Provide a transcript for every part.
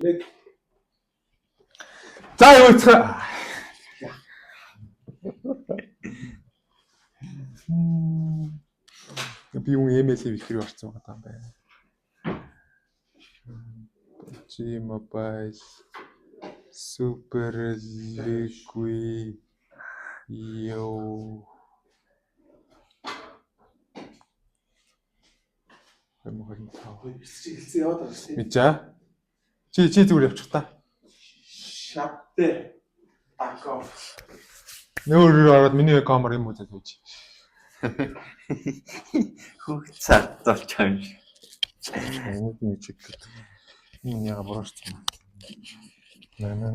нэг. За юу цаа. Би юу email-ийг ихрээ орсон байгаа юм байна. G Mobile Super Liqui Yo. Хэлсэн яваад байгаа шүү дээ. Мэдээ. Чи зүгээр явчих та. Шапте. Акко. Нөөрөөр ороод миний камер юм үзэж байж. Хүүхд цааталж юм шиг. Энийг нэг чиг гэдэг. Энэ яга борорсон. Наа.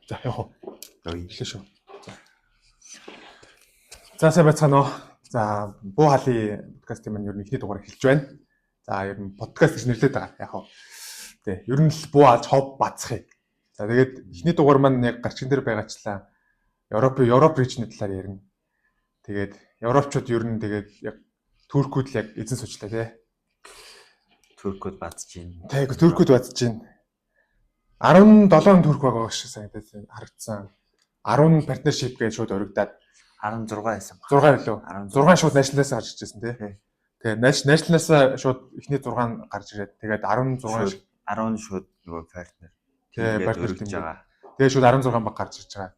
За яах вэ? Ой. Эхлэв шүү. За сайн байцгаана уу. За буу халын подкастын маань ер нь эхний дугаар эхэлж байна. За ер нь подкаст гэж нэрлэдэг байгаа. Яах вэ? Тэ ер нь л буу алж хов бацхыг. За тэгээд эхний дугаар маань яг гарчин дээр байгаачлаа. Европ регионы талаар ярина. Тэгээд европчууд ер нь тэгээд яг туркууд л яг эзэн сучлаа тий. Туркууд бацж байна. Тэг туркууд бацж байна. 17 турк байгаа шиг санагдаад харагдсан. 10 партнершип гэж шууд өргөдөөд 16 байсан баг. 6 билүү? 6 шууд националаас гарч ирсэн тий. Тэгээ националаас шууд эхний 6 гарч ирээд тэгээд 16 10 шууд нөгөө партнер. Тэгээ партнер өргөж байгаа. Тэгээ шууд 16 баг гарч ирж байгаа.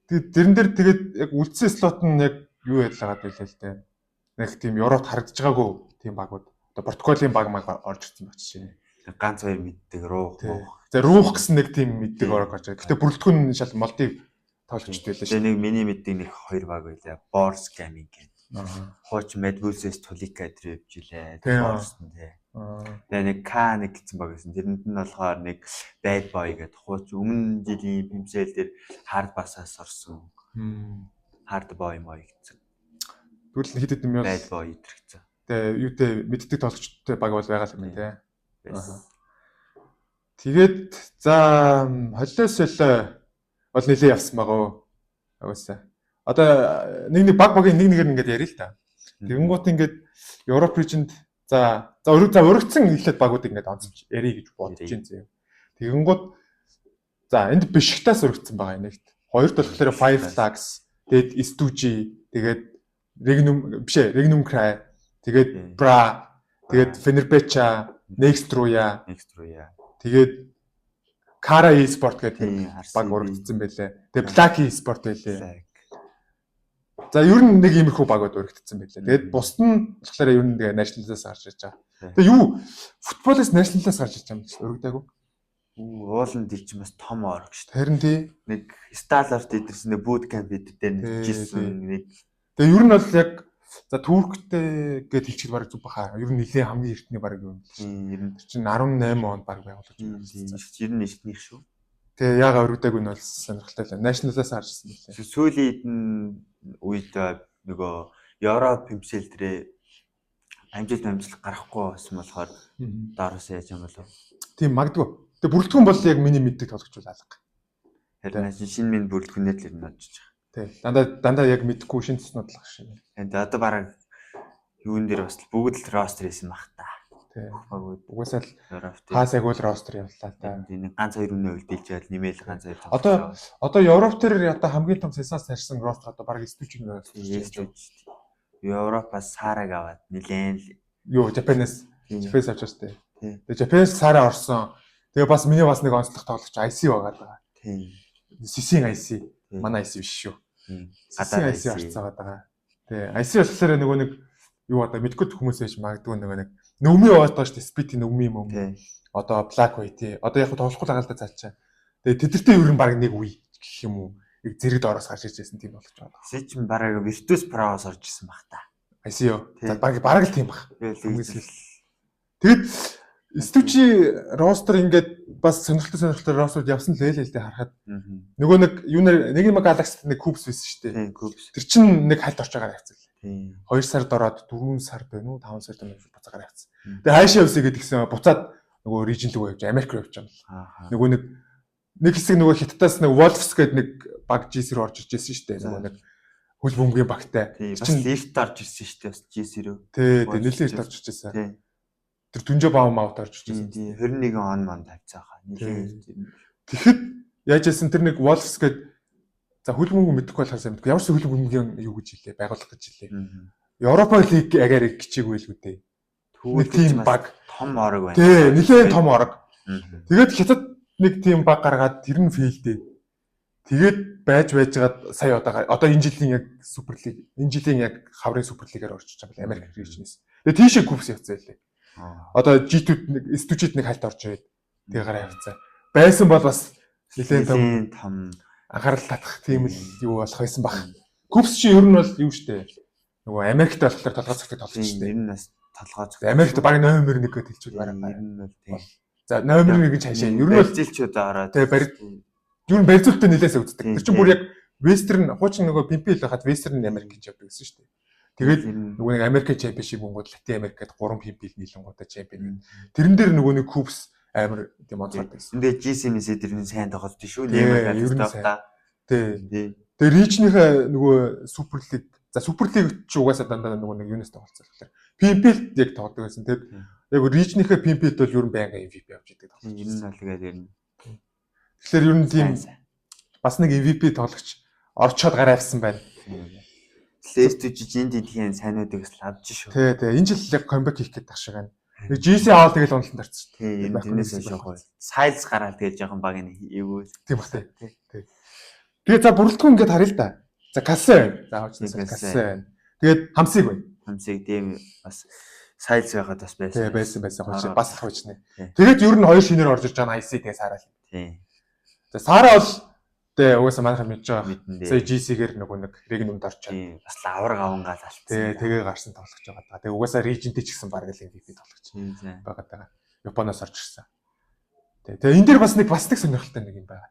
Тэгээд тэрэн дээр тэгээд яг үлдсэн слот нь яг юу яагаад байлаа л дээ. Нэг тийм Европт харагдаж байгаагүй тийм багууд. Одоо Португалийн баг орж ирсэн багч чинь. Ганц хоёр мэддэг руух. За руух гэсэн нэг тийм мэддэг орж гарч байгаа. Гэтэ бүрэлдэхүүн шал Молдив тоглогчд байлаа шүү. Тэгээ нэг миний мэддэг нэг хоёр баг байлаа. Борс Gaming гэдэг. Хууч Medvus's Tulika дээр явжилээ. Борс нь тий. Тэгээ нэг K нэг гэсэн баг байсан. Тэрэнд нь болохоор нэг Bad Boy гэдэг хууч өмнө жилийн пимсэл дээр Hard Bass-аас орсон. Hard Boy мой гэсэн. Тэгвэл хэд юм Bad Boy идэрхцээ. Тэгээ юутэй мэддэг тоглогчтой баг бол байгаа юм тий. Тэгээд за холиос бол нэлээ явсан байгаа. Агуулсаа. Одоо нэг багийн нэгээр ингээд ярил л та. Тэгэнгუут ингээд Европ регионд за урагдсан эхлээд багууд ингээд онцолж ярих гэж бодож байна зөө. Тэгэнгუут за энд Бишктаас урагдсан байгаа нэгт. Хоёрт болохоор Five Flags, тэгээд Stooge, тэгээд Regnum Cry, тэгээд Bra, тэгээд Fenerbahce, Nextruya. Тэгээд Kara e-sport гэдэг баг урагдсан байлээ. Тэгээд Black e-sport байлээ. За ер нь нэг иймэрхүү багууд урагдсан байлээ. Тэгээд бусд нь болохоор ер нь тэгээ националаас гарч ирж байгаа. Тэгээ юу футболоос националаас гарч ирж байгаа юм чи урагдаагүй. Ууланд ил чинь бас том орог шүү дээ. Харин тий. Нэг Stallart идэрсэн нэг boot camp дээр нэгжсэн нэг. Тэгээ ер нь бол яг за Турктэй гэж хэлчихэл бараг зүг баха. Ер нь нэлээ хамгийн эртний бараг юм. Ер нь чинь 18 онд бараг байгуулж байна. Ер нь эртнийх шүү. Тэгээ яага өргөдөөг нь бол сонирхолтой л. Националаас харжсан байлээ. Сүүлийн үед нөгөө Европ пимсэл дээр амжилт гарахгүй байсан болохоор доороос яаж юм болов? Тийм магадгүй. Тэгээ бүрэлдэхүүн бол яг миний мэддэг тоглогч бол алга. Харин шинэ минь бүрэлдэхүүнээр л энэ очиж Тий. байгаа. Дандаа яг мэдхгүй шинэ цэцнүүд л гашин. Энд одоо бараг юун дээр бас бүгд л ростер хийсэн баг та. Тий. Угсаал хаасайг бол ростер явлаа та. Нэг ганц хоёр үнэ үлдээчээд нэмэл ганц хоёр. Одоо Европ дээр одоо хамгийн том сенсац тарьсан ростер одоо бараг Stooge нь байна. Европоос Сараг аваад нилээн юу Japan-аас авч штэ. Тэгээ Japan-аас Сара орсон. Тэгээ бас миний бас нэг онцлог тоглогч IC байгаа. Тийм. Сисийн IC. Манай IC биш шүү. Гадаад IC орцоод байгаа. Тэгээ IC болохоор нөгөө нэг юу одоо мэдгүй хүмүүс байж магадгүй нөгөө нэг нөмөө яваад байгаа штэ. Speed нөмөө юм. Одоо Black White тий. Одоо яг тоглохгүй л агаалда цаачаа. Тэгээ тэдэртэй ер нь баг нэг үе гэх юм уу. Зэрэг доороос гарч ирсэн тийм болгож байгаа. Сич бараг Virtus Pro-оос орж исэн баг та. IC юу. За бараг л тийм баг. Тэгэд Stooge ростер ингээд бас сонирхолтой ростер явсан л ээ л дээ харахад. Нөгөө нэг юунаар нэг юм Galaxy нэг Cubes байсан шүү дээ. Тийм Cubes. Тэр чинь нэг хальт орж байгаа хэвчээ. Тийм. 2 сард ороод 4 сард байна уу 5 сард байна уу буцаагаар явцсан. Тэгээ хаашаа явсаа гэдгийгсэн буцаад нөгөө region руу явж Америк руу явж байгаа. Нөгөө нэг хэсэг нөгөө Хятадаас нэг Wolves гэдэг нэг баг GC руу орж ирж байсан шүү дээ. Нөгөө нэг хөл бөмбөгийн багтай. Бас лифт орж ирсэн шүү дээ бас GC рүү. Тий, нэлээд орж ирсэн. Тий. Тэр дүнжээ баам маут орж ирсэн. Тий, 21 он манд тавьцаа хаа. Нэлээд. Тэгэхэд яаж яасан тэр нэг Wolves гээд за хөл бөмбөг мэдэхгүй болохоор сайн мэдгүй. Ямар ч хөл бөмбөгийн юу гэж хэлээ, байгуулах гэж хэлээ. Европа лиг агаар гिचээгүй л үү дээ. Нэг тийм баг том орог байна. Тий, нэлээд том орог. Тэгээд хятад нэг тийм баг гаргаад тэр нь фейлдээ. Тэгээд байж байгаад сая одоо энэ жилийн яг суперлиг, энэ жилийн яг хаврын суперлигээр орчиж байгаа юм Америк регионээс. Тэгээд тийшээ купс явцсан байлээ. Одоо G2 студид нэг хальт орж ирээд тэгээ гараа явцсан. Байсан бол бас нэлээд том анхаарал татах тийм л юу болох байсан баг. Купс чи ер нь бол юу штэ. Нөгөө Америкт болохоор толгой цогтыг толгож штэ. Ер нь бас толгой цогт. Америкт баг номер 1 гээд хэлчихвэл бараг. Ер нь бол тийм. За номер 1-ийг цаашаа. Ер нь бол зилчүүд ороод. Тэгээ барь. Юу н барьцуултаа нэлээсээ үздэг. Тэр чинь бүр яг Western хуучин нөгөө Пимпил байхад Western Америк гэж явдаг гэсэн шүү дээ. Тэгээд нөгөө нэг Америк чемпионшип гонгод Латин Америкт 3 Пимпил нийлэнгуудаа чемпион. Тэрэн дээр нөгөө нэг Купс амар тийм онцгой байсан. Эндээ GC-ээс тэр нь сайн тоглож шүү. Нэмэр талтай. Тий. Тэгээ ричнийхээ нөгөө суперлиг за суперлиг ч угаасаа дандаа нөгөө нэг юунаас тоглолцсон болохоор Пимпил яг тоглодог байсан. Тэгээд яг ричнийхээ Пимпил бол ер нь байнга MVP авч идэг. Ер нь бол тэгээд ер нь тэгэхээр ер нь тийм бас нэг MVP тоглогч орчоод гараа авсан байна. Лестүж энд тийм сайнуудыг л авч шүү. Тий. Энэ жил яг камбэк хийх гэдэг шиг байна. Нэг GC аваад тэгэл уналтанд орсон. Тий. Энэс шохгүй. Сайз гараад тэгээд жоохон баг нэг эвгүй. Тийм ба тий. Тэгээд за бүрэлдэхүүн ингээд харъя л да. За кассе байна. За хооцсон кассе байна. Тэгээд хамсыг байна. Хамсыг тийм бас сайз байгаад бас байсан. Тий байсан хооч бас хоочны. Тэгээд ер нь хоёр шинээр орж иж байгаа IC тэгээ саараа л. Тий. За саараа бол тэгээ угаасаа манайхаа мэдж байгаа. Сая GC-гээр нөгөө нэг регионд орчоо. Тий. Бас лавраг авангаа талтсан. Тий, тэгээ гарсан тоглож байгаа. Тэгээ угаасаа регионтэй ч гэсэн баг л MVP тоглож байгаа. Японоос орж ирсэн. Тэгээ энэ дээр бас нэг сонирхолтой нэг юм байгаа.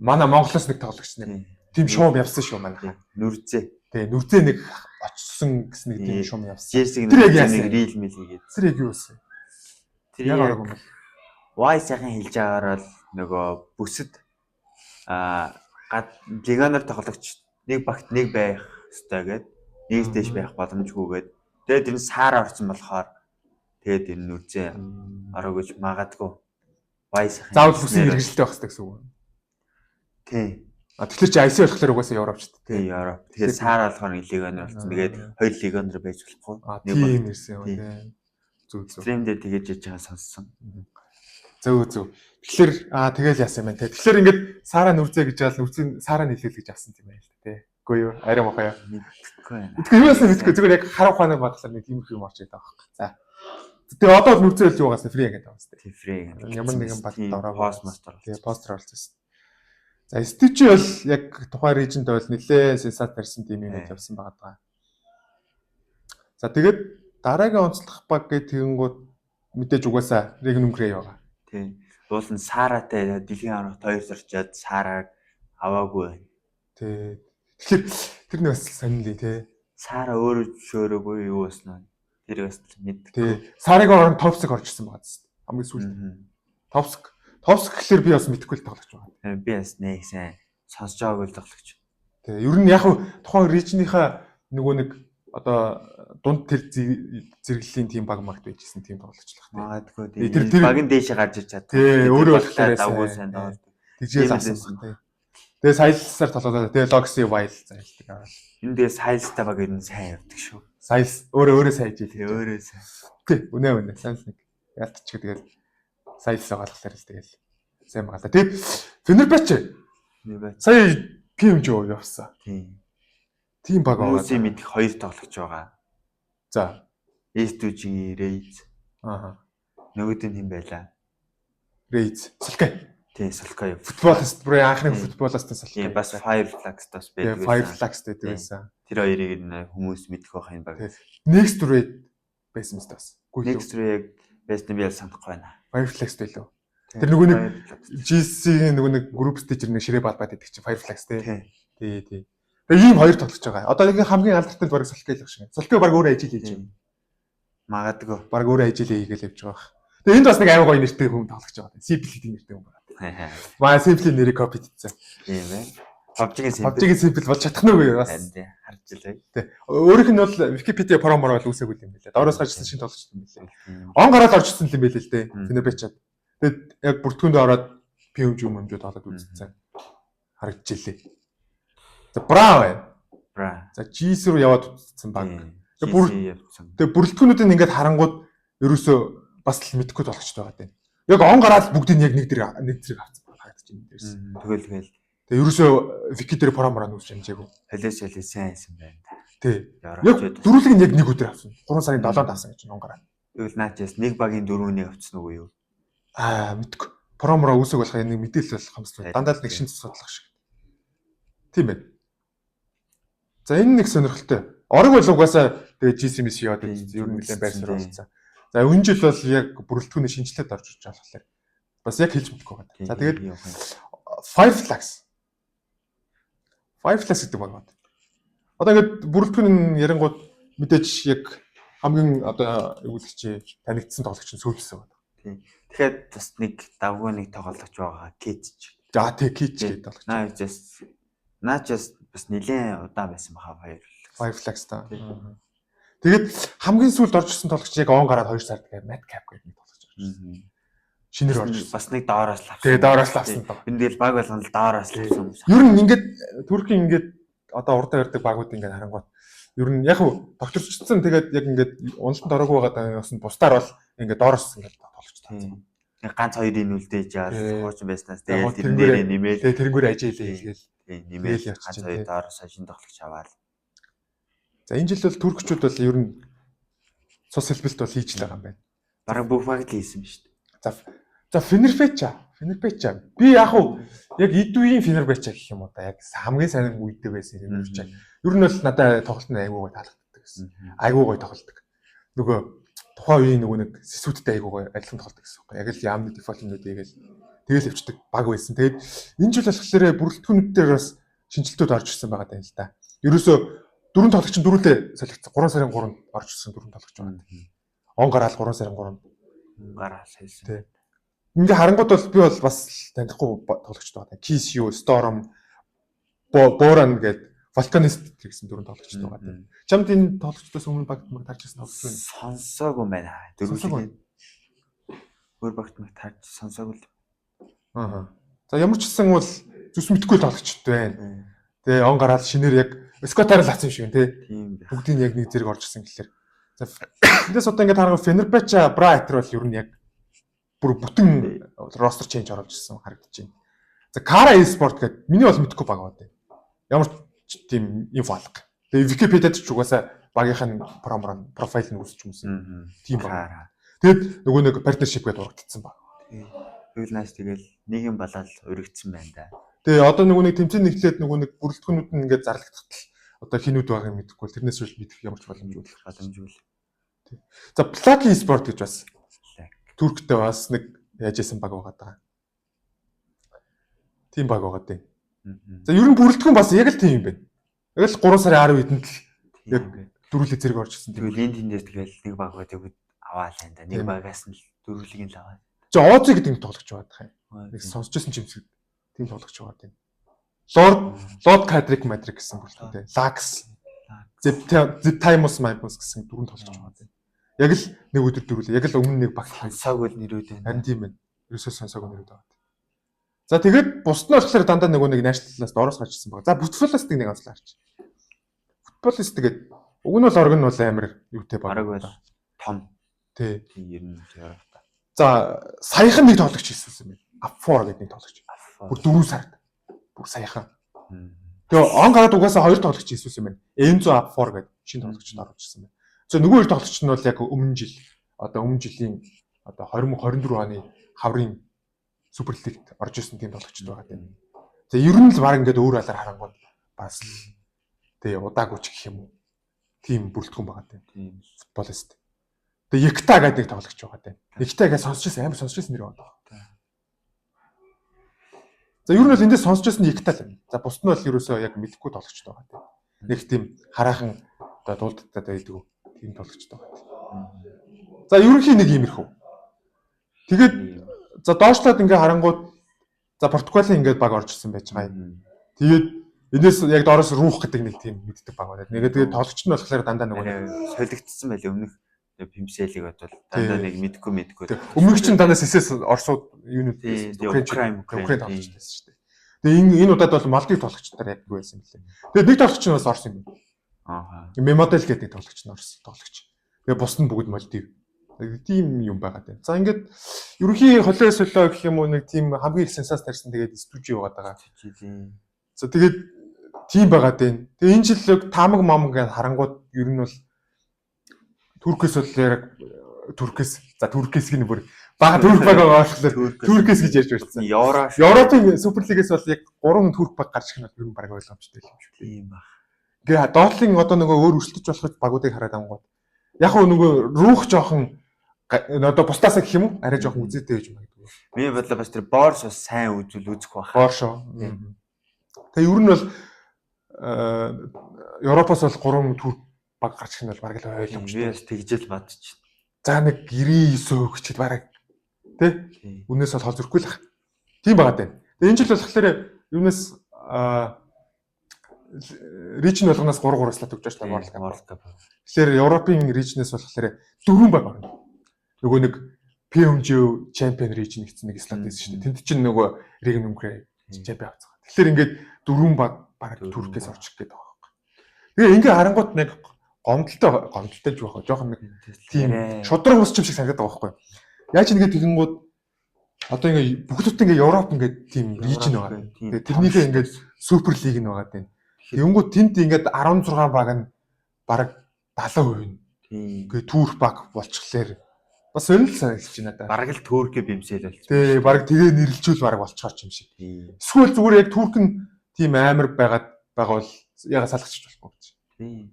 Манай Монголоос нэг тоглогч нэг тийм шуум явсан шүү манайхаа. Нүрзээ. Тэгээ нүрзээ нэг очсон гэсэн нэг тийм шуум явсан. Тэр яг нэг рил мэл хийгээд. Тэр яг юу вэ? Тэр яг арга юм бол. Why сайхан хэлж байгаагаар л нөгөө бүсэд легионер тоглогч нэг багт нэг байх ёстой гээд нэг дэш байх боломжгүйгээд тэгээд энэ саар орсон болохоор тэгээд энэ нүрзээ ороо гэж магадгүй. Why сайхан. Заавал бүсийн хэрэгжилтэй байх хэрэгтэй гэсэн үг. Тий. Тэгэхээр чи IC болохоор угаасаа Европч шүү дээ. Тий, Европ. Тэгээд саар болохоор легионер болсон. Тэгээд хоёр легионер байж болохгүй. Тийм ирсэн юм тий. Зүг. Стрим дээр тэгэж яж байгаа сонссон. Зөв. Тэгэхээр тэгэл яасан юм байна те. Тэгэхээр ингээд саараа нүрзээ гэж яал нүрзийн саараа нийлэл гэж авсан юм байна л те. Үгүй юу? Арай мохоо. Мэдхгүй. Тэгэхээр юусаа мэдхгүй зүгээр яг харав ухааны бодлоор нэг тиймэрхүү юм орж ирээд байгаа байхгүй. За. Тэгээ одоо нүрзээ л юугаас фри гэдэг байгаа юм тест. Фри. Ямар нэгэн бат ороо постмастер. Тэгээ постэр олцсон. За STG бол яг тухайн регионд бол нэлээ сенсац тарьсан тийм юм явсан байгаа. За тэгээд дараагийн онцлох баг гэх тэгэнгүүт мэдээж угаасаа регион өнгөрөө яваа. Тийм. Уул нь сааратай дэлхийн аврагт хоёр зорчоод саараа аваагүй байна. Тий. Тэгэхээр тэр нэг бас сонирхолтой тий. Саараа өөрөө шөөрөөгүй юу басна. Тэр бас мэддэг. Тий. Саарагийн оронд топсыг орж ирсэн байгаа зү. Хамгийн сүүлд. Товск гэхэлэр би бас мэдхгүй л тоглож байгаа. Би бас нэг сайн сонсож байгаагүй л тоглож. Тэгээ ер нь яг тухайн регионынхаа нөгөө нэг одоо дунд тэр зэрэглэлийн тим баг магт байжсэн тим тоглогчлах. Магадгүй тийм. Баг нь дээшээ гарч иж чаддаг. Тий, өөрөө болохоор давгүй сайн тоглож. Тэгжээс авсан тий. Тэгээ сайлсаар тоглоод тэгээ Loxy Wild зайлдаг. Энд тэгээ сайлстай баг ер нь сайн явдаг шүү. Сайлс өөрөө сайн хийж тий. Өөрөө сайн. Тий, үнэ. Сайлс нэг ялтчих тэгээд сайлсаа болохоор л тэгэл сайн байгаа. Тэгээд Fenerbahce сая PMJ явсан. Тийм. Тийм баг байгаа. Хүмүүсийн мэдих хоёр тоглогч байгаа. За. S2G Raids. Нөгөөд нь хэн байлаа? Raids. Солкай. Тийм, Солкай. Футболист бүр анхны футболистын Солкай. Тийм, бас Fireflags-тас байдаг. Fireflags байдаг байсан. Тэр хоёрыг хүмүүс мэдэх байх юм баг. Next Raid байсан мэт бас. Next Raid байсан би санахгүй байна. Fireflags байлоо. Тэр нөгөө нэг GC-ийн нөгөө нэг group stage нэг ширээ балбаад байдаг чинь Fireflags тий. Тий. Тэгээ ийм хоёр тоглож байгаа. Одоо нэг хамгийн алдартай баг Солкай л баг шиг. Солкай баг өөрөө ажил хийж байна. Магадгүй. Баг өөрөө ажил хийгээл явж байгаа. Тэгээ энд бас нэг аймаг гоё нэртэй хүн тоглож байгаа. Simple гэдэг нэртэй хүн байна. Маа Simple нэрийг копи хийсэн. Тийм ээ. PUBG-гийн simple болж чадах нүг юу бас. Харж илээ. Тий. Өөрийнх нь бол Wikipedia промоор бол үсээгүй юм билээ. Доороос гарчсан шинэ тоглогч юм билээ. Он гараад орчихсон юм билээ л дээ. Fenerbahce. Тэгэд яг бүртгүүнд ороод PUBG тоглоод үзсэн. Харагдчихлээ. За Бра байна. Бра. За GC руу яваад үзсэн баг. Тэгээ бүрэлдэхүүнүүдийг ингээд харангууд ерөөсөө бас л мэдэхгүй болгочтой байгаа тийм. Яг он гараад бүгдийг яг нэг зэрэг авцсан харагдаж байна дээрс. Тэгэл. Тэгээ ерөөсөө вики дээр промороо нүүс хэмжээгүй. Холиос сайн байсан байна. Тий. Яг дөрүлийг нь яг нэг өдөр авсан. 3 сарын 7-нд авсан гэж он гараад. Тэгвэл наачаас нэг багийн 4-ний авцсан уу юу? Мэдгүй. Промороо үсэг болох нэг мэдээлэл болох юмстай. Дандаа л нэг шин судлах шиг. Тийм байна. За энэ нэг сонирхолтой. Орог бол угаасаа тэгээ GC-мс яваад ер нь нэлээд байр суурь болсон. За энэ жил бол яг бүрэлдэхүүний шинжилгээд орж ирж байгаа болохоор бас яг хэлж мэдэхгүй байна. За тэгээд Five Flags гэдэг баг байна. Одоо ингээд бүрэлдэхүүн ярангууд мэдээж яг хамгийн одоо өвлөгч танигдсан тоглогч нь сүүлсэн байна. Тийм. Тэгэхээр бас нэг давгүй нэг тоглогч байгаа Кич. За тий Кич гэдэг тоглогч. Наачаас бас нэлээд удаан байсан баха Five Flags та. Тэгээд хамгийн сүүлд орж ирсэн тоглогч яг он гараад 2 сард тэгээд Mad Cap гэдэг нэг тоглогч орж ирсэн. Шинээр орж ирсэн. Бас нэг доороос л авсан. Тэгээд доороос л авсан. Энэ дээр баг болгоно л доороос л авсан. Ер нь ингээд Туркийн ингээд одоо урдаа ярддаг багууд ингээд харангуут ер нь яг тогтворчсон тэгээд яг ингээд уналтанд ороогүй байгаа юмсан бусдаар бол ингээд доороос ингээд тоглогч таа. Ганц хоёрын үлдээж яа хуучин байснаас тэгээд тэрэн дээр нэмээд тэгээд тэрнгээр ажийлээ хийгээл нэмээд ганц хоёр доороос шин тоглогч аваад. За энэ жил бол туркчууд бол ер нь цус хэлбэлт бол хийж л байгаа юм байна. Бараг бүх баг л хийсэн шүү дээ. За Fenerbahce. Би яг яг эд үеийн Fenerbahce гэх юм уу да яг хамгийн сайн үедээ байсан Fenerbahce. Ер нь бол надад тоглолт нь айгүй гой таалагддаг гэсэн. Айгүй гой тоглолдог. Нөгөө тухайн үеийн нөгөө нэг сэсүүдтэй айгүй гой адилхан тоглолдог гэсэн юм. Яг л яамны дефолтнууд тэгэл өвчдөг баг байсан. Тэгээд энэ жил болохоор бүрэлдэхүүнүүд дээр бас шинжилтүүд орж ирсэн байгаа юм л да. Ерөөсөө 4 тоглогч нь дөрүлээ солигдсон. 3 сарын 3-нд орж ирсэн 4 тоглогч байна. Он гараад 3 сарын 3-нд гараад хэлсэн. Тий. Ингээ харангууд бол би бол бас танихгүй тоглогч байгаа. KSU, Storm, Boran гэдэг Volcanist гэсэн 4 тоглогч байгаа. Чамд энэ тоглогчдоос өмнө багт маг тарж ирсэн тоглогч байна. Сонсоогүй байна. Дөрвөлгийн өөр багт маг тарж сонсоогүй л. За ямар ч гэсэн бол зүс мэдгүй тоглогчд байна. Тэгээ он гараад шинээр яг Скотаар л авсан юм шиг тий. Бүгдийг яг нэг зэрэг орж ирсэн гэхэлэр. За эндээс одоо ингээд харах Fenerbahce, Brighton бол ер нь яг бүр бүтэн roster change оруулж ирсэн харагдаж байна. За Kara Esport гэдэг миний бол мэдгүй баг байна. Ямар ч тийм инфо алга. Тэгээ Wikipedia-д ч угаасаа багийнх нь профайл нь үүсч юмсэн. Тийм баг. Тэгэд нөгөө нэг partnership гэдэг урагдсан баг. Тэгвэл нааш тэгэл нийгэм болоод өргөцсөн байна да. Тэгээ одоо нөгөө нэг тэмцээн нэглээд нөгөө нэг бүрэлдэхүүнүүд нь ингээд зарлагдтал одоо хинүүд байгааг мэдэхгүй бол тэрнээс үл мэдэх ямар ч боломжгүй. За Plaki Esport гэж бас Турктэй бас нэг яажсэн баг байгаа даа. Тийм баг байгаа дээ. За ер нь бүрэлдэхүүн бас яг л тийм юм байна. Яг л 3 сарын 10 хэдэнд л яг дөрүлээ зэрэг орж ирсэн. Тэгвэл энэ тэндээс тэгэл нэг баг байдаг аваал энэ да. Нэг багаас нь дөрүлийг нь л аваад. За Ози гэдэг нэг тоглогч байгаа юм. Нэг сонсч байсан чимсэг тийм тоглогч байгаа тийм. Lord Cadric Madrid гэсэн бүрэлдэхүүнтэй. Lax, Ziptimus Magnus гэсэн 4 тоглогч байгаа тийм. Яг л нэг өдөр дөрүлээ. Яг л өмнө нэг баг сонсоогүй нэрүүд байна. Харин тийм байна. Ерөөсөө сонсоогүй нэрүүд байгаа. За тэгээд бусд нь болохоор дандаа нөгөө нэг national-аас доороос гарч ирсэн баг. За футболистыг нэг онцлоо харч. Футболист тэгээд уг нь бол орг нь бол амар юутэй баг. Бараг бол том. Тий. Ер нь ярах та. За саяхан нэг тоглогч хийсэн юм байна. Up4 гэдэг нэг тоглогч. Бүр 4 сард. Бүр саяхан. Тэгээ он гараад угаасаа 2 тоглогч хийсэн юм байна. Enzo Up4 гэдэг шинэ тоглогчд орж ирсэн байна. За нөгөө 2 тоглогч нь бол яг өмнө жилийн одоо 2024 оны хаврын Суперлигт орж ирсэн тийм тоглогчд байгаа тийм. За ер нь л баг ингээд өөр алаар харангууд бас л тэгээ удаагүй ч гэх юм уу. Тийм бүрэлдэхүүн байгаа тийм. Футболист. Тэгээ Якта гэдэг нэг тоглогч байгаа тийм. Якта гэж сонсч байсан амар сонсч байсан нэр байна. За ер нь бол эндээс сонсч байсан Якта л. За бусд нь бол ерөөсөө яг мэдхгүй тоглогч байгаа тийм. Нэг тийм хараахан одоо дуулдтаа байдаг тийм тоглогч байгаа тийм. За ерөнхийн нэг иймэрхүү. Тэгээд за доошлоод ингээ харангууд за Португалийн ингээд баг орж ирсэн байж байгаа юм. Тэгээд Энэс яг доороос руух гэдэг нэг тийм мэддэг баг байна. Тэгээд тоглогч нь болохоор дандаа нөгөө солигдсон байлээ өмнөх пимсэлийг бодвол дандаа нэг мэдгүй. Өмнөх чинь дандаа сэсэс Оросууд юунууд Украин тоглогч байсан шүү дээ. Тэгээ энэ удаад бол Малдив тоглогчдаар яг байсан юм лээ. Тэгээд нэг тоглогч нь бас Орос юм байна. Мемодель гэдэг нэг тоглогч нь Орос тоглогч. Тэгээ бус нь бүгд Малдив. Тийм юм байгаад байна. За ингээд ерөнхий холио солио гэх юм уу нэг тийм хамгийн их сенсац тарьсан тэгээд стужи яваад байгаа. За тэгээд тийм байгаад байна. Тэгээ энэ жил таамаг мам гэж харангууд ер нь бол Туркээс бол яг Туркээс гин бүр бага турк баг байгаа болохоор Туркээс гэж ярьж байсан. Европын Суперлигээс бол яг 3 турк баг гарч ирэх нь ер нь баг ойлгомжтой юм шиг. Тийм баг. Ингээ доотлын одоо нөгөө өөр өрсөлдөж болох багуудыг хараад ангууд. Яг нөгөө руух жоохон одоо бусдаасаа гэх юм уу? Арай жоохон үзээтэй байж магадгүй. Миний бодлоо бас тэр Борс бас сайн үзэх байх. Боршо. Тэгээ ер нь бол Европоос бол 3 турк баг гарч ирэх нь бол баг л ойлгомжтой. Би бас тэгжэл бодчих. За нэг 99% гэчихэд бараг тий? Үнээс бол хол зөрөхгүй л ах. Тийм байгаад байна. Тэгээ энэ жил болохоор юунаас рижн болгоноос 3-3 слот өгч байгаа World Cup. Тэгэхээр Европын рижнээс болохоор 4 баг байна. Нөгөө нэг PMG Champion Region гэсэн нэг слот байсан шүү дээ. Тэнд чинь нөгөө Regnum Cray Champion авцгаа. Тэгэхээр ингээд 4 баг Туркээс орчих гээд байгаа байхгүй. Тэгээ ингээ харангуут нэг гомдолтой ч байх. Жохон нэг тийм шудраг ус юм шиг санагдаад байгаа байхгүй. Яаж нэгэ тэгэнгүүт одоо ингээ бүгд ингээ Европ ингээ тийм region байгаа. Тэгээ тэрнийхээ ингээ Супер лиг нь байгаа тийм. Тэгэнгүүт тэнд ингээд 16 баг нь бараг 70% нь. Ингээ турк баг болчихлоо. Бас өнөл санагдаж байна да. Бараг л Туркийн бимсэл болчих. Тий, бараг тэгээ нэрлэлжүүл бараг болчихоор юм шиг. Эсвэл зүгээр яг турк нь тийм амар байгаа бол яга салгахч болохгүй гэж. Тий.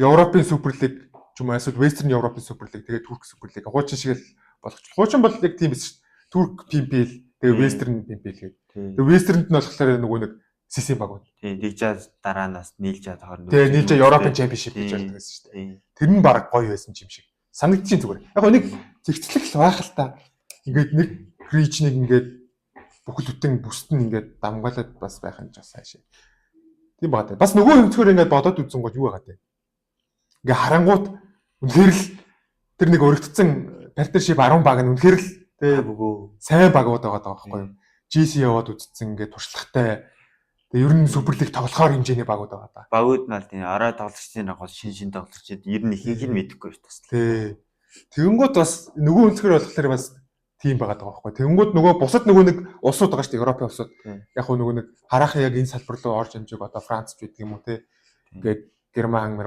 Европын Суперлиг ч юм уу эсвэл Western Европын Суперлиг тэгээ Турк Суперлиг хуучин шиг л болгоч. Хуучин бол яг тийм биш. Турк PMPL тэгээ Western PMPL гэдэг. Тэгээ Western-д нь болохоор нөгөө нэг CC баг байна. Тий, тэгжээ дараанаас нийлжээд хооронд. Тэгээ нийлжээ Европын Championship гэж байдаг байсан шүү дээ. Тэр нь баг гоё байсан юм шиг. Санагдчихин зүгээр. Яг нэг зэгцлэг л байх л та. Ингээд нэг region-ыг ингээд бүхэл бүтэн бүст нь ингээд дамгаалаад бас байх юм жаа сайшаа. Тийм байна. Бас нөгөө өнцгөр ингээд бодоод үзсэн гол юу байгаа те. Ингээ харангуут үнэхээр л тэр нэг өргөдсөн партнершип 10 баг нь үнэхээр л тэгээ сайн багууд байгаа байхгүй юу. GC яваад үзсэн ингээ туршлагатай. Тэгээ ер нь Суперлиг тоглохоор хэмжээний багууд байгаа да. Багууд нь аль тийм араа тоглогчдын гол шин тоглогчид ер нь ихийг нь мэдэхгүй шүү дээ. Тий. Тэгэнгүүт бас нөгөө өнцгөр болохоор бас тийм байгаа даа байхгүй. Тэгэнгүүт нөгөө бусад нөгөө нэг улсууд байгаа шүү дээ. Европын улсууд. Яг нөгөө нэг хараахан яг энэ салбар руу орж амжиг одоо Франц ч гэдэг юм уу те. Ингээд Герман,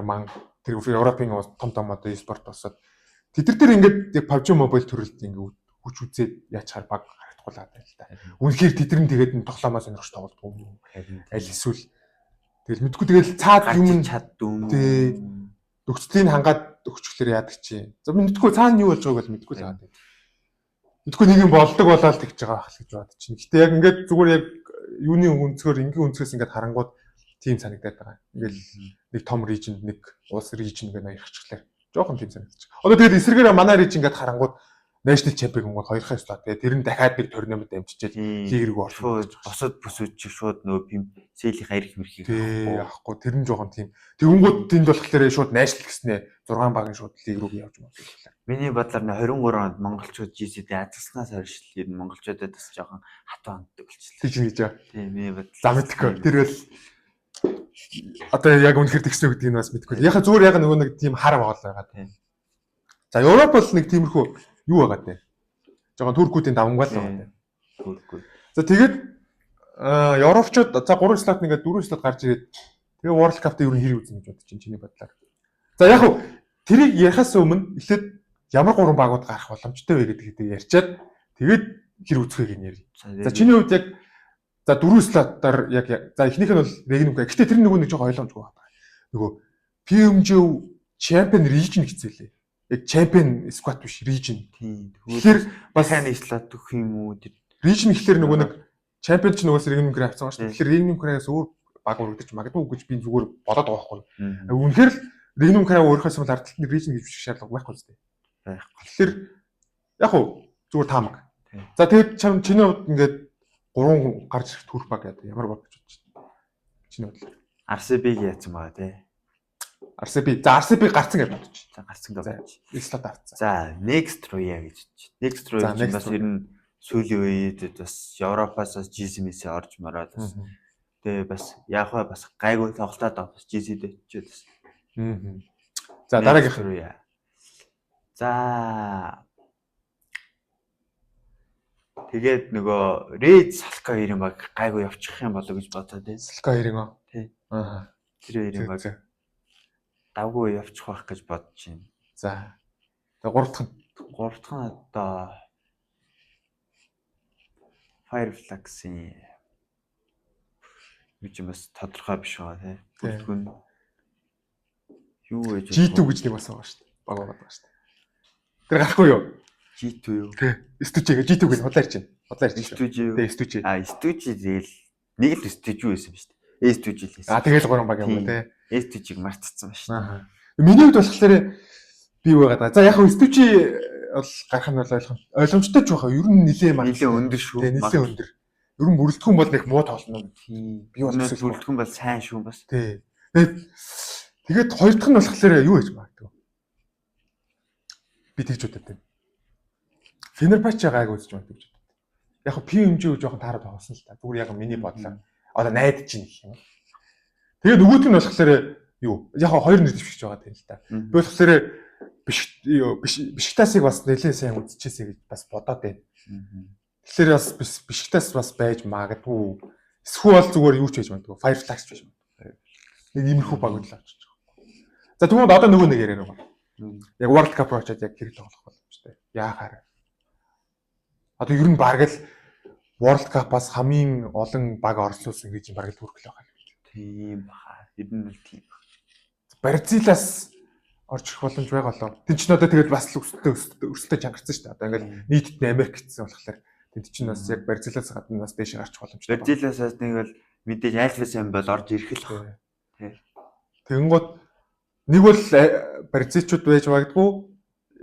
тэр Европын том одоо спорт улсууд. Тэд нар ингээд яг PUBG Mobile төрөлд ингээд хүч үзээд яачаар баг харагдуулаад байна л да. Үнэхээр тэд нар тэгээд тоглоомоо сонирхож тоглодог юм. Аль эсвэл тэгэл мэдгүй тэгэл цаад юм чаддгүй. Тий. Нөхцөлийг хангаад өгчлөөр яадаг чи. За мэдгүй цаана юу болж байгааг бол мэдгүй л байгаа. Мэдгүй нэг юм болдог болоод тэгж байгаа байх л гэж бодож чинь. Гэтэ яг ингээд зүгээр яг юуны өнцгөр ингийн өнцгөөс ингээд харангууд тийм санагдаад байгаа. Ингээл нэг том region нэг улс region гэдэг аярхчихлаа. Жохон тийм санагдчих. Одоо тэгээд эсрэгээр манай region ингээд харангууд National Champion гол 2-ын слот. Тэгээд тэр нь дахиад нэг турнамент амжичээд лиг рүү орсон. Босод бүсүүд чи шууд нөгөө пим сэлийнх арих мэрхийг авахгүй. Тэр нь жоохон тийм. Тэгэнгүүт тэнд болохоор шууд National гэснээр 6 багийн шууд лиг рүү явж магадгүй. Миний бодлоор 23 онд монголчууд GC-д язгснаас хойш ер нь монголчуудад бас жоохон хатуу ханддаг болчихлоо. Тийм гэж аа. Тийм миний бодлоо. За мэдхгүй. Тэр бол одоо яг үнэхээр тэгснэ гэдгийг нь бас мэдгүй. Яхаа зүгээр яг нөгөө нэг тийм хар байгаа тийм. За Европ бол нэг тиймэрхүү юу байгаа те. Жогон туркуудын давмгаал байгаа те. Туркууд. За тэгээд европчууд за 3 слот нэгээд 4 слот гарч ирээд тэгээ World Cup-т ер нь хэр үзнэ гэж бодож чинь чиний бодлоор. За яг хуу тэрийг ярихаас өмнө эхлээд ямар 3 багууд гарах боломжтой вэ гэдгийг ярьчаад тэгээд хэр үцхийг нь ярив. За чиний хувьд яг за 4 слотоор яг за эхнийх нь бол Regnum. Гэхдээ тэр нөгөө нэг жоохон ойлгомжгүй байна. Нөгөө PMG Champion Region гэцээлээ. Яг Champion Squad биш Region. Тийм. Тэгэхээр бас сайн слот өгөх юм уу? Region гэхэлэр нөгөө нэг Champion ч нөгөөс Regnum Cray авсан шүү дээ. Тэгэхээр Regnum Cray-аас өөр баг өргөдөж магадгүй гэж би зүгээр бодоод байгаа байхгүй. Үнэхээр Regnum Cray өөрөөсөө бол ардталт нэг Region гэж биш шаардлага байхгүй зү. Байхгүй. Тэгэхээр яг уу зүгээр таамаг. За тэгээд чиний хувьд ингээд 3 гарч ирэх төрх баг гэдэг ямар баг гэж бодож байна. Чиний бодлоо. RCB-г яасан байгаа тий. RCB. За RCB гарцсан гэж бодож. За гарсан гэж бодож. Слот авцсан. За next Ruya гэж. Next Ruya чинь бас ер нь сүүлийн үед бас Европоос GC-мээс орж мараад бас тэгээ бас яг бас гайгүй тоглолтод бас GC-д очиж бас. За дараагийнх Ruya. За тэгээд нөгөө Red Salka 2 юм баг гайгүй явчих юм болоо гэж бодлоо тий. Salka 2-ын оо. Тий. Аа. Тэр 2 юм баг давгүй явчих байх гэж бодож байна. За. Тэгээ 3 дахь нь одоо Fireflax-ийн юу ч бас тодорхой биш байгаа тий. Бүрдгүн юу гэж G2 гэж нэг бас байгаа шүү дээ. Баг байгаа шүү дээ. Тэр гарахгүй юу? G2 юу? Тий. Стүжиг G2 гэж худлаарч байна. Худлаарч байна. Стүжиг. Тий, стүжиг. Стүжиг зээл нэг л стүжиг байсан биз дээ. Стүжиг л байсан. Тэгэл 3 баг юм тий. Стүжиг мартцсан ба шүү дээ. Миний хувьд болохоор би юу байгаа. За яг хөө стүжиг бол гарах нь бол ойлгомжтой ч байхаа. Ер нь нилээ маа. Нилээ өндөр шүү. Тий, нилээ өндөр. Ер нь бүрэлдэхүүн бол нэг муу тоглоно. Тий. Би бол бүрэлдэхүүн бол сайн шүү бас. Тий. Тэгээд хоёр дахь нь болохоор юу гэж магадгүй. Би тэгж бодод байна. Fenerbahce гайг үзэж байна гэж бодод. Яг хөө PMG жоохон таарад тоглосон л та. Зүгээр яг миний бодлоо. Одоо найдаж чинь гэх юм. Тэгээд нөгөөт нь болохоор юу? Яг хөө хоёр нэр дэвшиж байгаа тийм л та. Би болохоор Бишиктасыг бас нэлээд сайн үзчихээсэй гэж бас бодоод байна. Тэгэхээр бас Бишиктас бас байж магадгүй. Эсвэл зүгээр юу ч хийж магадгүй. Fireflax ч байж магадгүй. Нэг иймэрхүү баг л авчиж байгаа. За тэгвэл одоо нөгөө нэг яриа нөгөө. Яг World Cup очоод яг хэрэг тоглох боломжтой. Яахаар. Одоо ер нь баг л World Cup-аас хамгийн олон баг оролцуулсан гэж баг л хүргэл байгаа юм. Тийм баха. Ер нь л тийм. Бразилаас орж ирэх боломж байгаа болоо. Тэн чинь одоо тэгээд бас өрсөлдөж чангарсан шүү дээ. Одоо ингээл нийтэд Америк гэсэн болохоор тэн чинь бас яг Бразилаас гадна бас дээш гарчих боломжтой. Бразилаас нэг бол мэдээж айлфас юм бол орж ирэх л байна. Тэгэнгუთ нэг бол бразилчууд байж магадгүй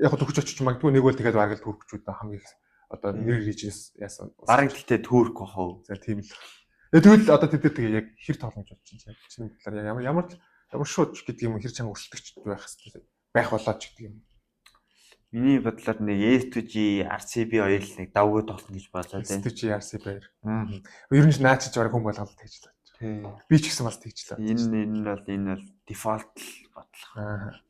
яг төгч очиж магадгүй нэг бол тэгээд бараг л түркчүүд хамгийн одоо нэр рижээс яасан. Бараг гэхдээ түүрэх واخ уу. За тийм л. Тэгвэл одоо тэд тэгээ яг хэр тоглож бодож чинь чиний бодлоор ямар шууд гэдэг юм хэр чанга өрсөлдөгч байх хэрэгтэй байх болоод ч гэдэг юм. Миний бодлоор нэг S2G RCB 2 л нэг давгүй тоглоно гэж бодлоо тийм. S2G RCB 2. Ер нь наач ч бараг хүн болголт хийж л байна. Тийм. Би ч гэсэн бас тэгж л. Энэ бол дефолт бодлого.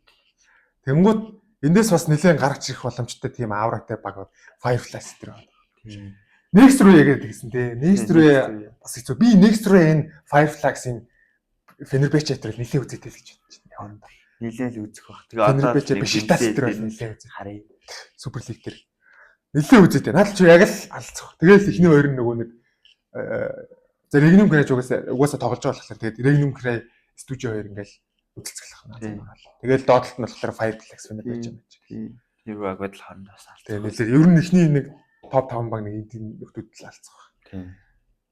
Тэнгүүд эндээс бас нэлээд гарч ирэх боломжтой тийм авратай баг Fireflash дээр байна. Тийм. Next руу яг гэсэн тий. Next руу бас хэцүү. Би next руу энэ Fireflash-ийн Fenerbahce дээр нэлээд үзээтэй л гэж бодож байна. Нэлээд л үзэх баг. Тэгээ одоо Бишиктас дээр нэлээд үзээ. Харъя. Супер лиг дээр нэлээд үзээтэй. Надад ч яг л алцах. Тэгээл ихний хоёр нь нөгөө нэг за Regnum Cray угаасаа тоглож байгаа болохоор тэгээд Regnum Cray Studio 2 ингээл үзэлцэх байна. Тэгээл доотлолт нь болохоор Fireflash Fenerbahce байж. Тэр баг бодол хоорондоо сар. Тэгээ нэлээд ер нь ихний нэг топ 5 баг нэг эдийн нөхдөд л алцах.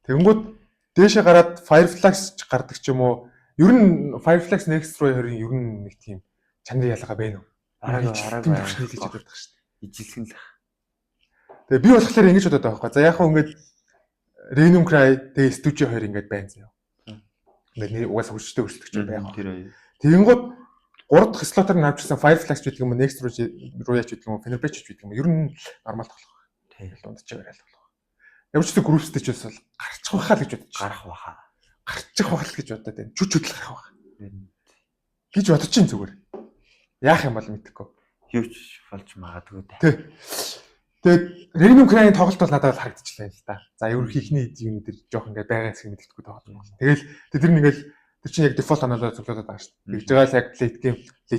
Тэгэнгүүт дээшээ гараад Fireflash гардаг ч юм уу. Ер нь Fireflash Next Pro 2-ын ер нь нэг тийм чанарын ялгаа байна уу? Араагүй хэлж чаддаг шүү дээ. Ижилхэн л. Тэгээ би болохоор ингэж бодоод байгаа байхгүй. За яг хөө ингээд Regnum Cray тэгээ Studio 2 ингээд байна заяа. Ингээд угаасаа хүчтэй өрсөлдөгч байгаа. Тэгэнгүүт 3 дахь слотоор нь авчихсан Fireflash гэдэг юм уу Next руу яач гэдэг юм уу Fenerbahce гэдэг юм уу ер нь нормал тоглох. Тэгээ дундч яриад тоглох. Ямар ч гroup stage бас гарчих байхаа л гэж бодож. Гарах байхаа. Гарчих байхаа л гэж бодоод байна. Чүч хөдөл гарах байхаа. Гэж бодож чинь зүгээр. Яах юм бол мэдэхгүй. Юу ч болж магадгүй дээ. Тий. Тэгээд Regnum Cray-ийн тоглолт бол надад харагдчихлаа л да. За ерөнхийхний юм дээр жоох ингээд байгаа хэсэг мэддэггүй тоглолт. Тэгэл тэр нэгэл тэр чинь яг дефолт аналаа цуглуулад байгаа шүү дээ. Тэгж байгаа л яг late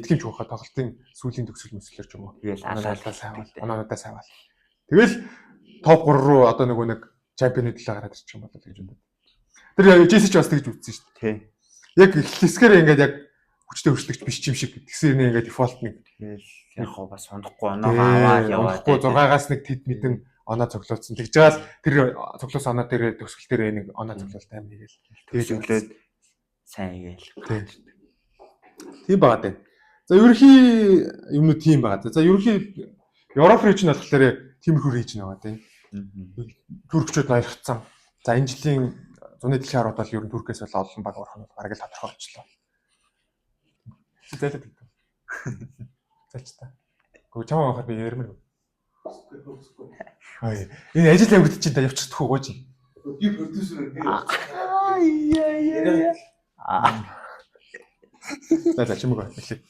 game ч ухаа тоглолтын сүүлийн төгсгөл мэслэр ч юм уу. Тэгэл анаалаа сайвал. Анаануудаа сайвал. Тэгэл топ 3 руу одоо нөгөө нэг чемпионы төлөө гараад ирчих юм болоо гэж бодод. Тэр JC ч бас тэгж үзсэн шүү дээ. Тий. Яг хэсгээр ингээд яг хүчтэй өрсөлдөгч биш юм шиг тэгсэр нэг ингээд дефолт нэг тэгэл яг хоо бас сондохгүй оноогоо аваад яваад 6-аас нэг тэд мэдэн оноо цоглуулсан. Тэгж байгаа л тэр цоглуулсан оноо дээр төгсгөл дээр нэг оноо цоглуулт аим хийгээл. Тэгж өглөөд сайн гээл. Тийм байгаа дээ. За ерөнхий юмнууд тийм байгаа. За ерөнхий Европ регион болохоор тиймэрхүү регион байгаа тийм. Туркчууд ноёрхцсан. За энэ жилийн зуны дэлхийн харууд бол ер нь Туркээс бол олон баг орох нь бараг л тодорхой болчихлоо. Зайлаад гэдэг. Залч та. Гэхдээ чамаа хахаар би ярмаар. Хөөе. Энэ ажил явагдчих чинь та явчихдаг уу гооч. Би продюсер нэг. За чимээг хэлээ.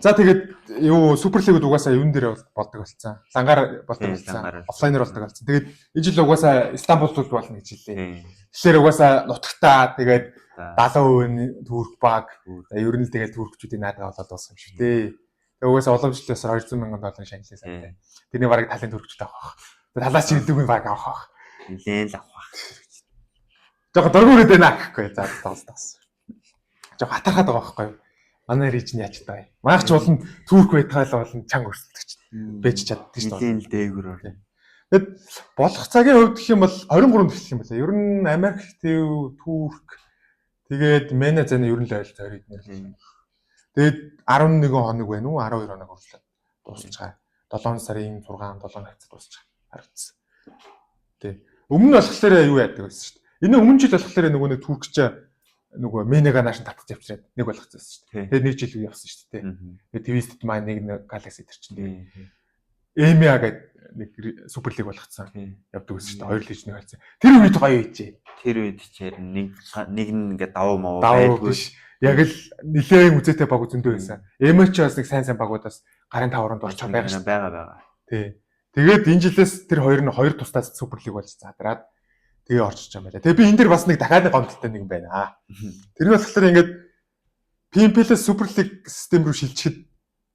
За тэгээд юу суперлигүүд угаасаа юун дээр болдог болсон. Лангаар болдог болсон. Офлайнер болдог болсон. Тэгээд энэ жил угаасаа Стамбулд болно гэж хэллээ. Тэгэхээр угаасаа нутагтаа тэгээд 70% Турк баг. Ер нь л тэгээд туркчүүдийн наадаа болоод дуусах юм шиг дээ. Тэгээд угаасаа уламжлалаас $200,000 шагналаа сайн. Тэрний бараг талын туркчууд авах. Талаас чи хэлдэггүй баг авах. Нилээн л авах. Жохо дөргүүрээд байна гэхгүй. За тоолтоос. Жохо хатархаад байгаа байхгүй юу? Манай рич нь яач таа. Маагч болон Турк байтгаал болон чанга өрсөлдөгч. Бэж чаддаг шүү дээ. Нилээн л дээгүр ор. Тэгэд болох цагийн хувьд гэх юм бол 23-нд эхлэх юм байна. Ер нь Америк, Турк тэгээд Мэна зэний ер нь л ойлцоо ирнэ. Тэгээд 11 хоног байна уу? 12 хоног хүртэл дуусчихаа. 7 сарын 6, 7 хавцад дуусчихаа. Харагдсан. Тэг. Өмнө нь болохоор юу яадаг байсан шүү дээ. Энэ өмнө жил болохоор нөгөө нэг Туркч нөгөө Менега нааш татчих явчихраад нэг болгоцсон шүү дээ. Тэгээд нэг жил үе явсан шүү дээ. Тэгээд Twisted маань нэг Galaxy төр чинь. Эмиа гэдэг нэг суперлиг болгоцсон. Явдаг байсан шүү дээ. Хоёр лижний хайцсан. Тэр үед гоё үйчээ. Тэр үед чээр нэг нь ингээд давуу мав байдгүй. Яг л нилээн үзээтэй баг зөндөө байсан. Эмиа ч бас нэг сайн багуудаас гарын тавранд орчоо байгаа. Тий. Тэгээд энэ жилээс тэр хоёр нь хоёр тусдаа суперлиг болж задраад тэгээ орчиж байгаа юм байна. Тэгээ би энэ дэр бас нэг дахиад нэг гомдолтой нэг юм байна. Тэр нь болохоор ингээд PMPL-с суперлиг систем рүү шилжихэд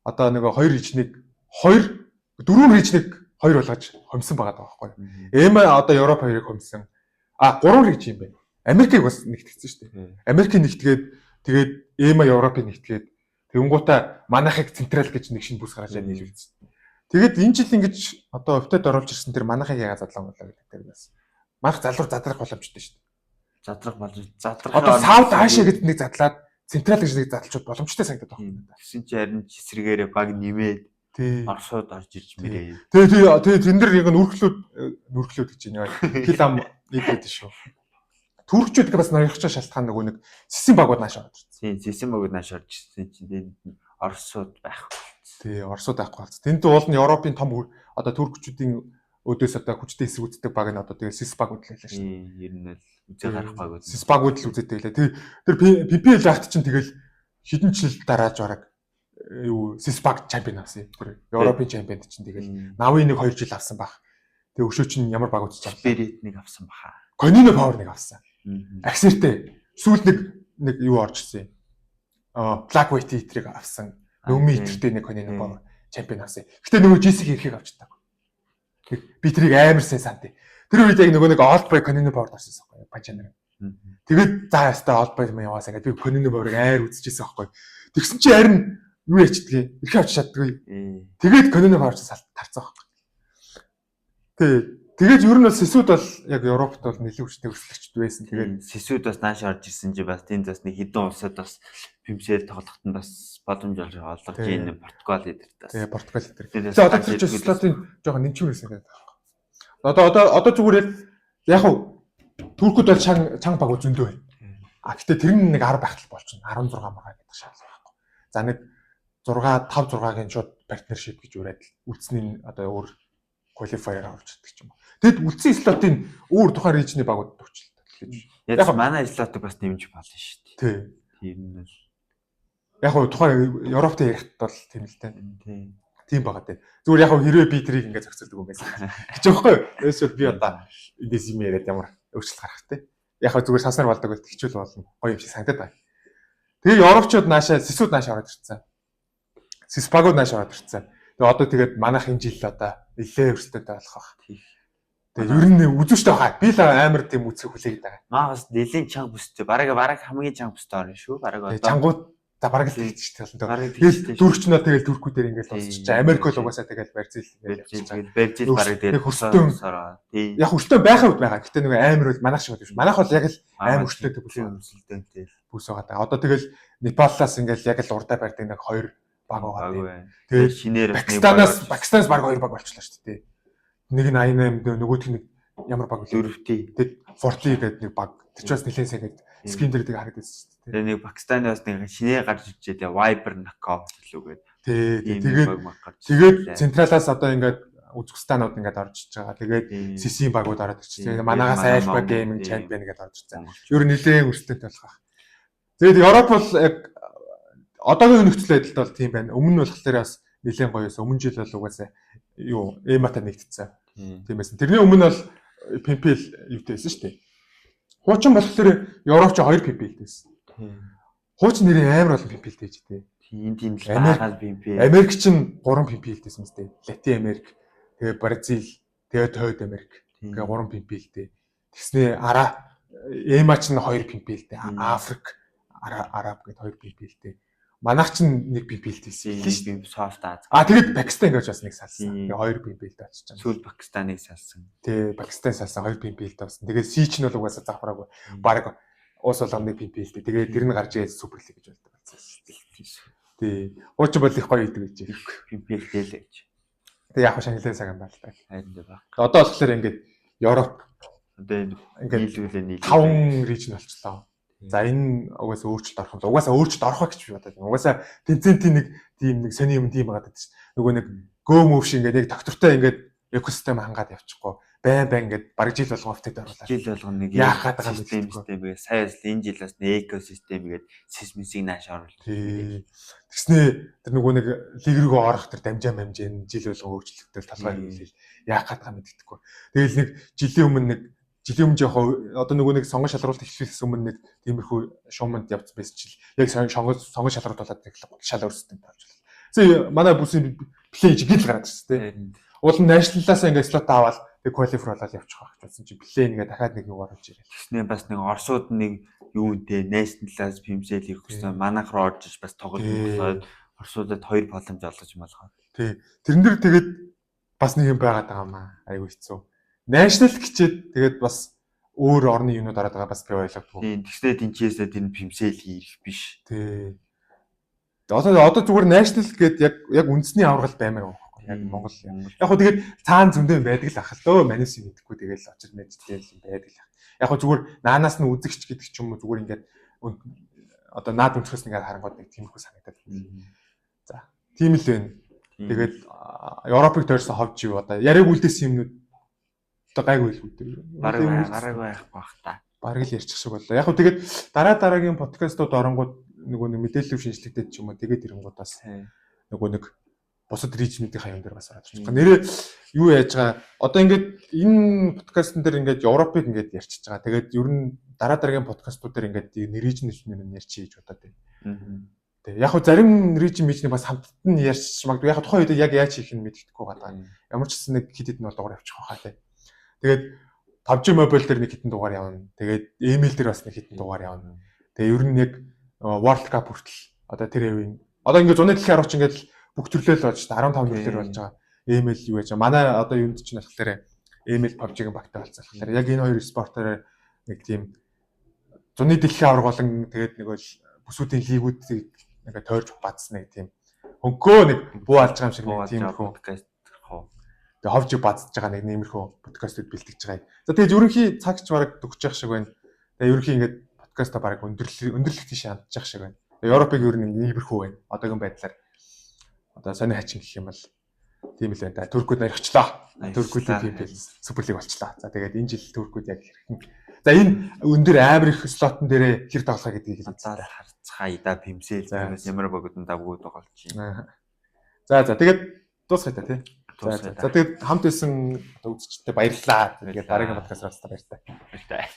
одоо нэг 2 рижнийг 4 рижнийг 2 болгож хомсон байгаа байхгүй юу. Эма одоо Европ 2-ыг хомсон. 3 риж юм байна. Америкийг бас нэгтгэсэн шүү дээ. Америкийг нэгтгээд тэгээд Эма Европыг нэгтгээд тэгэнгуутаа манайхыг централ гэж нэг шинэ бүс гаргаж нийлүүлсэн. Тэгээд энэ жил ингэж одоо өвтөд оруулж ирсэн тэр манайхыг яагаад задлаа болоо гэдэг тэр бас. Манайх залуур задрах боломжтой шүү дээ. Задрах. Одоо сауд хаашаа гэдэг нэг задлаад централ гэж нэг задлчуд боломжтой санагдаад байна. Тэгсэн чи харин эсрэгээрээ баг нэмээд Оросод орж ирж мэрээ. Тэгээ тэн дээр яг нүрхлүүд гэж байна. Хил ам нийлээд шүү. Туркчууд бас ноёрхож шалтгаан нөгөө нэг сэсэн багууд нааш орж ирсэн. Тийм, сэсэн багууд нааш орж ирсэн чинь Оросод байхгүй. Тий, Оросод байхгүй болсон. Тэнд уул нь Европын том одоо туркчүүдийн өдөөс одоо хүчтэй хэсэг үздэг баг нь одоо тэгээ СИС багууд л байлаа шүү. Ер нь л үзээ гарах багууд. СИС багууд л үздэг байлаа. Тэр PPL ахт чинь тэгэл хэдэн жил дарааж бараг юу СИС баг чемпион авсан. Тэр Европын чемпионд чинь тэгэл Нави нэг 2 жил авсан баг. Тэгээ өшөө чинь ямар баг үзэж байгаа. Spirit нэг авсан баха. Konino Power нэг авсан. Аксертэй сүүлд нэг юу орж ирсэн. Black White Eater-ыг авсан. Нөми Eater-тэй нэг Konino Power чемпион авсан. Гэтэ нөгөө Jessica ирэхийг авчдаг. Би тэрийг амар сайн сандээ. Тэр үед яг нөгөө нэг Old Boy Konino Power орсон байхгүй панчанаар. Тэгээд за ястаа Old Boy юм яваасаа гэдэг би Konino Power-ыг амар үзчихсэн байхгүй. Тэгсэн чи харин юу ячдгийг ирэхийг авч чаддгүй. Тэгээд Konino Power тарцсан байхгүй. Тэгээд ер нь бол сэсүүд бол яг Европт бол нэлээд хүчтэй өрсөлдөгчд байсан. Тэгээд сэсүүд бас нааш орж ирсэн чи бас тэнд бас нэг хэдэн улсад бас пимсэл тоглоход нь бас боломж олж ийн Португал эдэр бас. Тэгээ Португал эдэр. Тэгээ одоо ч слотын жоохон нэмчүүр байсан гэдэг. Одоо зүгээр яг хуу туркууд бол чанга баг зөндөө байна. Гэтээ тэр нь нэг 10 байхтал болчихно. 16 мага гэдэг шаардлага байхгүй. За нэг 5-6-гийн шууд партнершип гэж ураад үлдсэний одоо өөр qualifier авч чаддаг ч юм уу. Тэгэд үлдсэн слотын өөр тухайн рижны багууд төвчлөлтэй. Яг манай слотыг бас нэмж болно шүү дээ. Тий. Тийм нь л. Яг хоо тухайн Европт ярихт бол тийм л дээ. Тийм байгаа дээ. Зүгээр яг хоо хэрвээ би тэрийг ингээд зохицуулдаг юм байсан. Гэж байхгүй юу? Эсвэл би одоо эндээс юм яриад ямар өөрчлөлт гарах те. Яг хоо зүгээр сансаар болдог байх хичүүл болно. Гоё юм шиг санагдаад байна. Тэгээ Европчууд наашаа сэсүүд наашаа ороод ирсэн. Сэс багууд наашаа ороод ирсэн. Тэгээ одоо тэгээд манайх энэ жил одоо нэлээ өрсөлдөөнтэй болох байх. Тэгээ ер нь үзүүштэй байгаа. Би л амар тийм үзэх хүлээгээд байгаа. Маа бас нэлийн чанга бүстэй. Бараг хамгийн чанга бүстэй орно шүү. Бараг одоо чангууд за бараг л хийж байгаа. Тэгэл дүүрчнөө тэгэл дүүрхүүдээр ингээд сонсчих. Америк л угаасаа тэгэл Бразил ингээд Бразил бараг дээр хөстөн. Яг хөстөн байхад байгаа. Гэтэ нэг амар бол манайх шиг байдаг шүү. Манайх бол яг л амар хөстөнтэй бүстэй бүс байгаа. Одоо тэгэл Непалаас ингээд яг л урдаа барьдаг нэг 2 баг байгаа. Тэгээд шинээр Пакистанаас баг 2 баг болчихлоо шүү дээ. Нэг нь 88 нөгөөх нь ямар баг вэ? Дөрөвтэй. Тэгээд 40 гэдэг нэг баг. Тэр ч бас нэлээд сайн гэдэг скрин дээр тийг харагдаж байсан шүү дээ. Тэгээ нэг Пакистаны бас нэг шинээр гарч ирчээ тэгээ Viber knockout гэлүүгээд. Тэгээд централаас одоо ингээд Узбекистанууд ингээд орж иж байгаа. Тэгээд CC багууд ороод ирчихсэн. Манагаас айлбаг гейминг чемпион гэдээ орж ирсэн. Ер нь нэлээд өрсөлдөөнтэй болох байх. Тэгээд Европ бол яг одоогийн нөхцөл байдалд бол тийм байна. Өмнө нь болохоор бас нэлээд гоё байсан. Өмнө жил бол угаасаа юу эмата нэгтцсэн. Тийм байсан. Тэрний өмнө бол PPL юутай байсан шүү дээ. Хуучин болохоор Европч 2 PPL-тэй байсан. Хуучин нэрийн амар олон PPL-тэй ч дээ. Тийм л гаагаад PPL. Америк ч 3 PPL-тэй байсан мэт. Латин Америк, тэгээ Бразил, тэгээ Хойд Америк. Тэгээ 3 PPL-тэй. Тэгснээ Эмач нь 2 PPL-тэй. Африк, Араб гэдэг 2 PPL-тэй. Манайх ч нэг PPL-тэй байсан. Софт Аз. Тэгээд Пакистан гэж бас нэг салсан. Тэгээ 2 PPL-тэй очиж байгаа. Сүүл Пакистаныг салсан. Тэгээ Пакистан салсан 2 PPL-тэй болсон. Тэгээ Сич нь бол угаасаа завхраагүй. Бараг уус болгоны PPL-тэй. Тэгээ тэр нь гарч ирээд Супер лиг гэж болдог болсон. Тий. Ууч бол их гоё идэг гэж. PPL-тэй л гэж. Тэгээ яг шанилын цагаан байна л та. Харин баг. Одоо болохоор ингээд Европ одоо ингээд нийлүүлээ 5 регион болчлоо. За энэ угаасаа өөрчлөлт орох юм. Угаасаа өөрчлөлт орох гэж би бодоод байна. Угаасаа тэнцэнтийн нэг тийм нэг сони юм тийм байгаа гэдэг чинь. Нөгөө нэг гөөм өвш ингээд яг доктортой ингээд экосистем хангаад явчихгүй. Байн ингээд бараг жил болгоо офтед оруулаад. Жил болгоно нэг яахад байгаа систем бэ. Сая энэ жил бас нэг экосистем гээд сейсмисийг нааш оруулах. Тэгснээ тэр нөгөө нэг лиг рүү орох тэр дамжаа хэмжээ жил болгоо өөрчлөлттэй талбай хэлээ. Яахад байгаа мэддэхгүй. Тэгэл нэг жилийн өмнө одоо нөгөө нэг сонгон шалралт эхлэхээс өмнө нэг тиймэрхүү шууманд явц байсан чил яг сонгон шалралт болоод нэг шал өрсөлдөнд тавьж байна. Зэ манай бүсийн плей жигэл гараад ирсэн тийм. Уул нь наашнлаас ингээд слот аваад тэг квалифер болоод явчих واخ гэсэн чи плей нэгээ дахиад нэг юу оруулж ирээ. Тэгснээ бас нэг Оросууд нэг юу нэ наашнлаас пимсэл их гэсэн манайх руу орж иж бас тоглож болоод Оросуудад 2 боломж олгож малгаа. Тий. Тэрэн дээр тэгээд бас нэг юм байгаад байгаа маа. Айгу хэцүү. National гिचээд тэгээд бас өөр орны юмнууд ороод байгаа бас би ойлгохгүй. Тийм. Тэгснээ тэнчээсээ тэр пимсэл хийх биш. Тий. Одоо зүгээр national гэдэг яг үндэсний аврал баймаар байгаа байхгүй яг Монгол. Яг хөө тэгээд цаана зөндөө байдаг л ах л дөө манайс юм идэхгүй тэгээд очир мэдтэй юм байдаг л ах. Яг хөө зүгээр наанаас нь үзэгч гэдэг ч юм уу зүгээр ингээд одоо наад өнцгөөс ингээд харангууд нэг тиймэрхүү санагдаад байна. За тийм л байна. Тэгээд Европыг тойрсон ховж юу одоо яриаг үлдээсэн юмнууд одоо гайгүй л үүдээ. Гараг байхгүй бах та. Бараг л ярьчих шиг боллоо. Яг хөө тэгээд дараагийн подкастууд оронгууд нөгөө нэг мэдээлэл шинжилгээтэй ч юм уу тэгээд ирэнгуудаас нөгөө нэг бусад регионуудын хаян дээр бас ороод ирчих. Нэрээ юу яаж байгаа одоо ингээд энэ подкастн дээр ингээд Европыг ингээд ярьчихж байгаа. Тэгээд ер нь дараагийн подкастууд дээр ингээд регионын нь ярьчих гэж бодоод байна. Тэгээ яг хөө зарим регион мичний бас хамтд нь ярьчих магадгүй. Яг тухайн үед яг яаж хийх нь мэддэхгүй байгаа. Ямар ч гэсэн нэг хэд хэдэн бол дугаар явчих واخа тий. Тэгээд PUBG Mobile дээр нэг хэдэн дугаар явна. Тэгээд email дээр бас нэг хэдэн дугаар явна. Тэгээ ер нь яг World Cup хүртэл одоо тэр хэвийн одоо ингээд зуны дэлхийн аргач ингээд бүх төрлөөл болж 15 нөлөөр болж байгаа. Email юу яаж манай одоо юунд ч болохоор email PUBG-ийн багтаа болсон. Тэгэхээр яг энэ хоёр спортоор нэг тийм зуны дэлхийн авраг болон тэгээд нэг бол бүсүүдийн лигүүдийг ингээд тойрч бадсан нэг тийм хөнгөө нэг буу алж байгаа юм шиг нэг тиймэрхүү подкаст тэгээ ховж бадсаж байгаа нэг нэмэрхүү подкастууд бэлтгэж байгаа. За тэгээд ерөнхий цагч бараг төгсөж явах шиг байна. Тэгээ ерөнхий ингээд подкаста бараг өндөрлөлт тийш хандчих шиг байна. Европыг ер нь нэмэрхүү байна. Одоогийн байдлаар одоо сони хачин гэх юм бол тийм л байна. Туркууд наригчлаа. Туркуудын PPL Суперлиг болчлаа. За тэгээд энэ жил туркууд яг хэрхэн. За энэ өндөр амар их слотон дээрээ хэр тоглох гэдгийг хэлцээ. Харцгаа ида пимсэл ямар богдон давгууд тоглож байна. За тэгээд дуусгая та тий. За тэгээд хамт байсан үзэгчдэд баярлалаа. Тэгээд дараагийн подкастаар баярлалаа.